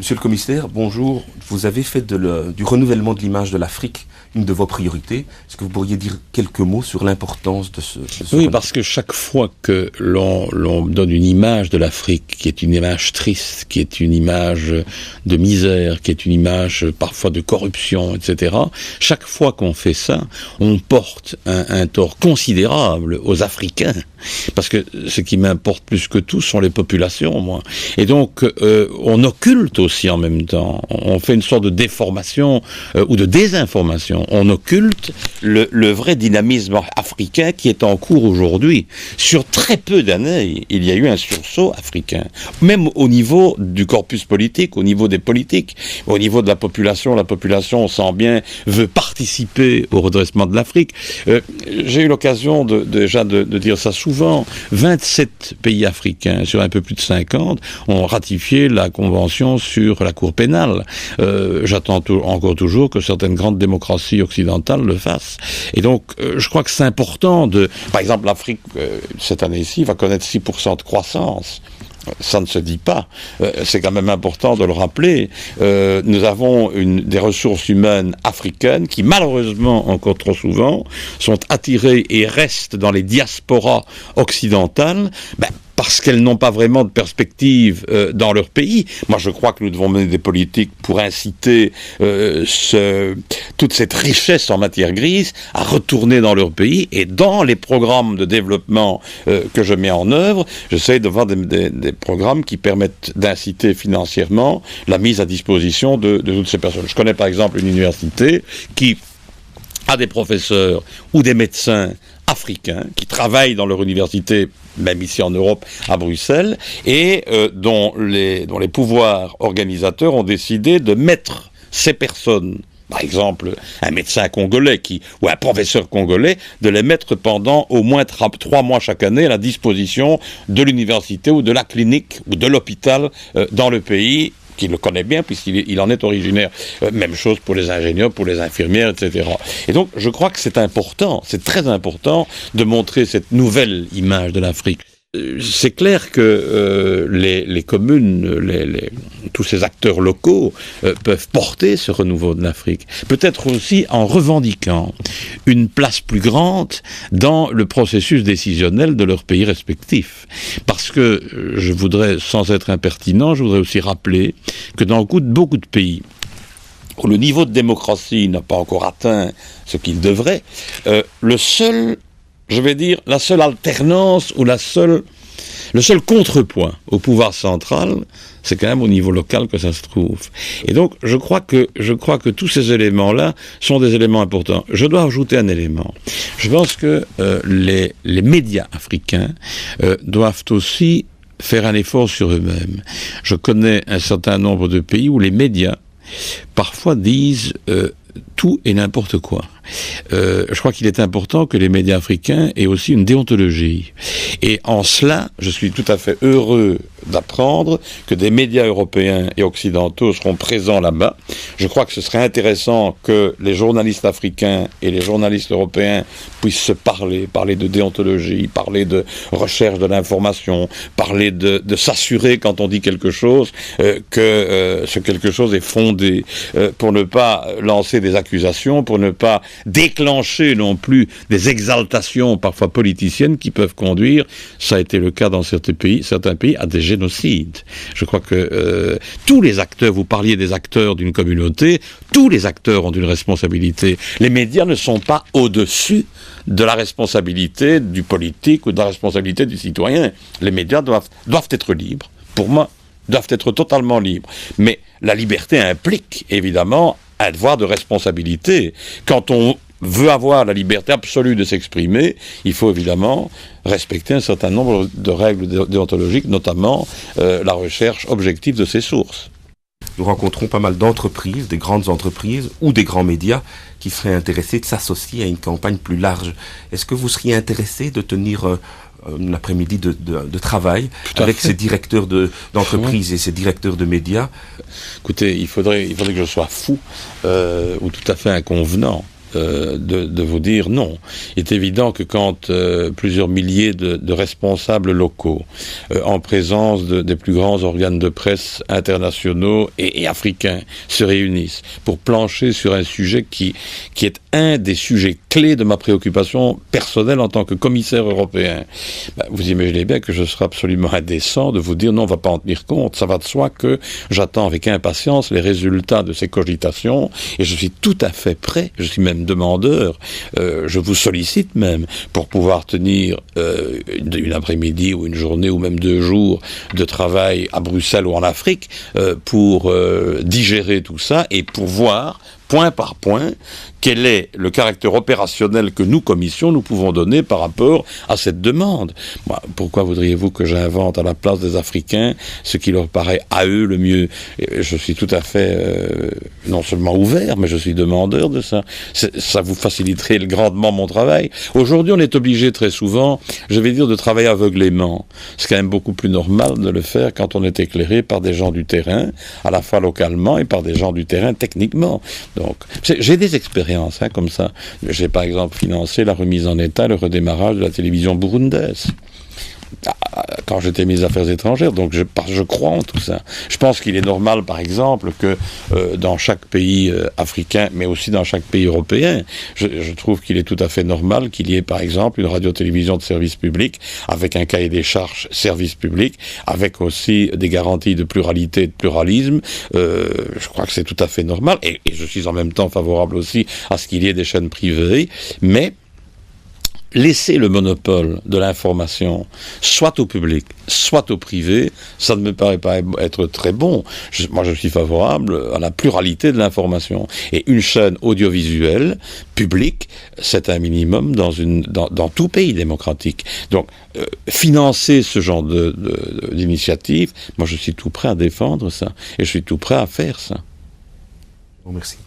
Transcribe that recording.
Monsieur le commissaire, bonjour. Vous avez fait du renouvellement de l'image de l'Afrique une de vos priorités. Est-ce que vous pourriez dire quelques mots sur l'importance de ce Oui, parce que chaque fois que l'on donne une image de l'Afrique, qui est une image triste, qui est une image de misère, qui est une image parfois de corruption, etc., chaque fois qu'on fait ça, on porte un tort considérable aux Africains. Parce que ce qui m'importe plus que tout sont les populations, moi. Et donc, on occulte aussi en même temps. On fait une sorte de déformation ou de désinformation. On occulte le vrai dynamisme africain qui est en cours aujourd'hui. Sur très peu d'années, il y a eu un sursaut africain. Même au niveau du corpus politique, au niveau des politiques, au niveau de la population, on sent bien, veut participer au redressement de l'Afrique. J'ai eu l'occasion déjà de dire ça souvent. 27 pays africains, sur un peu plus de 50, ont ratifié la convention sur la Cour pénale. J'attends encore toujours que certaines grandes démocraties occidentales le fassent. Et donc, je crois que c'est important par exemple, l'Afrique, cette année-ci, va connaître 6% de croissance. Ça ne se dit pas. C'est quand même important de le rappeler. Nous avons des ressources humaines africaines qui, malheureusement, encore trop souvent, sont attirées et restent dans les diasporas occidentales, parce qu'elles n'ont pas vraiment de perspective dans leur pays. Moi, je crois que nous devons mener des politiques pour inciter toute cette richesse en matière grise à retourner dans leur pays. Et dans les programmes de développement que je mets en œuvre, j'essaie de voir des programmes qui permettent d'inciter financièrement la mise à disposition de toutes ces personnes. Je connais par exemple une université qui a des professeurs ou des médecins africains qui travaillent dans leur université, même ici en Europe, à Bruxelles, et dont les pouvoirs organisateurs ont décidé de mettre ces personnes, par exemple un médecin congolais ou un professeur congolais, de les mettre pendant au moins 3 mois chaque année à la disposition de l'université ou de la clinique ou de l'hôpital dans le pays, qui le connaît bien puisqu'il en est originaire. Même chose pour les ingénieurs, pour les infirmières, etc. Et donc, je crois que c'est important, c'est très important de montrer cette nouvelle image de l'Afrique. C'est clair que les communes, tous ces acteurs locaux peuvent porter ce renouveau de l'Afrique. Peut-être aussi en revendiquant une place plus grande dans le processus décisionnel de leurs pays respectifs. Parce que je voudrais, sans être impertinent, je voudrais aussi rappeler que dans beaucoup de pays où le niveau de démocratie n'a pas encore atteint ce qu'il devrait, la seule alternance ou le seul contrepoint au pouvoir central, c'est quand même au niveau local que ça se trouve. Et donc, je crois que tous ces éléments-là sont des éléments importants. Je dois ajouter un élément. Je pense que les médias africains doivent aussi faire un effort sur eux-mêmes. Je connais un certain nombre de pays où les médias parfois disent tout et n'importe quoi. Je crois qu'il est important que les médias africains aient aussi une déontologie. Et en cela, je suis tout à fait heureux d'apprendre que des médias européens et occidentaux seront présents là-bas. Je crois que ce serait intéressant que les journalistes africains et les journalistes européens puissent se parler de déontologie, parler de recherche de l'information, parler de s'assurer quand on dit quelque chose que ce quelque chose est fondé, pour ne pas lancer des accusations, pour ne pas déclencher non plus des exaltations parfois politiciennes qui peuvent conduire, ça a été le cas dans certains pays, à des génocides. Je crois que tous les acteurs, vous parliez des acteurs d'une communauté, tous les acteurs ont une responsabilité. Les médias ne sont pas au-dessus de la responsabilité du politique ou de la responsabilité du citoyen. Les médias doivent être libres. Pour moi, doivent être totalement libres. Mais la liberté implique, évidemment, un devoir de responsabilité. Quand on veut avoir la liberté absolue de s'exprimer, il faut évidemment respecter un certain nombre de règles déontologiques, notamment la recherche objective de ses sources. Nous rencontrons pas mal d'entreprises, des grandes entreprises ou des grands médias qui seraient intéressés de s'associer à une campagne plus large. Est-ce que vous seriez intéressé de tenir un après-midi de travail avec ces directeurs d'entreprises et ces directeurs de médias? Écoutez, il faudrait que je sois fou ou tout à fait inconvenant de vous dire non. Il est évident que quand plusieurs milliers de responsables locaux, en présence des plus grands organes de presse internationaux et africains, se réunissent pour plancher sur un sujet qui est un des sujets clés de ma préoccupation personnelle en tant que commissaire européen, vous imaginez bien que je serai absolument indécent de vous dire non, on ne va pas en tenir compte. Ça va de soi que j'attends avec impatience les résultats de ces cogitations et je suis tout à fait prêt, je suis même demandeur, je vous sollicite même pour pouvoir tenir une après-midi ou une journée ou même 2 jours de travail à Bruxelles ou en Afrique pour digérer tout ça et pour voir point par point, quel est le caractère opérationnel que nous, commission, nous pouvons donner par rapport à cette demande. Pourquoi voudriez-vous que j'invente à la place des Africains ce qui leur paraît à eux le mieux? Je suis tout à fait non seulement ouvert, mais je suis demandeur de ça. Ça vous faciliterait grandement mon travail. Aujourd'hui, on est obligé très souvent, je vais dire, de travailler aveuglément. C'est quand même beaucoup plus normal de le faire quand on est éclairé par des gens du terrain, à la fois localement et par des gens du terrain techniquement. Donc, j'ai des expériences comme ça. J'ai par exemple financé la remise en état, le redémarrage de la télévision burundaise quand j'étais ministre des Affaires étrangères, donc je crois en tout ça. Je pense qu'il est normal, par exemple, que dans chaque pays africain, mais aussi dans chaque pays européen, je trouve qu'il est tout à fait normal qu'il y ait, par exemple, une radio-télévision de service public, avec un cahier des charges service public, avec aussi des garanties de pluralité et de pluralisme. Je crois que c'est tout à fait normal, et je suis en même temps favorable aussi à ce qu'il y ait des chaînes privées, mais laisser le monopole de l'information soit au public, soit au privé, ça ne me paraît pas être très bon. Moi, je suis favorable à la pluralité de l'information. Et une chaîne audiovisuelle publique, c'est un minimum dans tout pays démocratique. Donc, financer ce genre d'initiative, moi, je suis tout prêt à défendre ça. Et je suis tout prêt à faire ça. Bon, merci.